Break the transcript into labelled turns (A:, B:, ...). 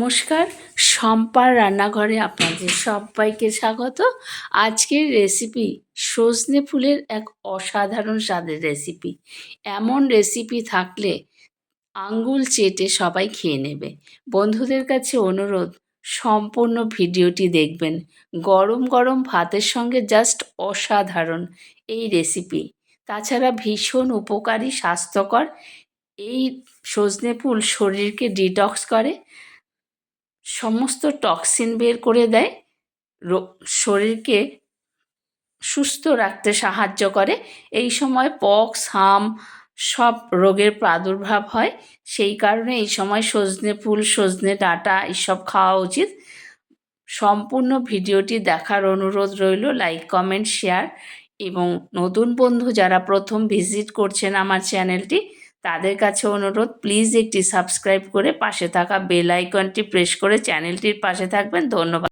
A: নমস্কার, শম্পার রান্নাঘরে আপনাদের সবাইকে স্বাগত। আজকের রেসিপি সজনে ফুলের এক অসাধারণ স্বাদের রেসিপি। এমন রেসিপি থাকলে আঙ্গুল চেটে সবাই খেয়ে নেবে। বন্ধুদের কাছে অনুরোধ, সম্পূর্ণ ভিডিওটি দেখবেন। গরম গরম ভাতের সঙ্গে জাস্ট অসাধারণ এই রেসিপি। তাছাড়া ভীষণ উপকারী, স্বাস্থ্যকর। এই সজনে ফুল শরীরকে ডিটক্স করে, সমস্ত টক্সিন বের করে দেয়, শরীরকে সুস্থ রাখতে সাহায্য করে। এই সময় পক্স, হাম সব রোগের প্রাদুর্ভাব হয়। সেই কারণে এই সময় সজনে ফুল, সজনে ডাঁটা এসব খাওয়া উচিত। সম্পূর্ণ ভিডিওটি দেখার অনুরোধ রইল। Like, comment, share. এবং নতুন বন্ধু যারা প্রথম ভিজিট করছেন আমার চ্যানেলটি, তাদের কাছে অনুরোধ, প্লিজ একটি সাবস্ক্রাইব করে পাশে থাকা বেল আইকনটি প্রেস করে চ্যানেলটির পাশে থাকবেন। ধন্যবাদ।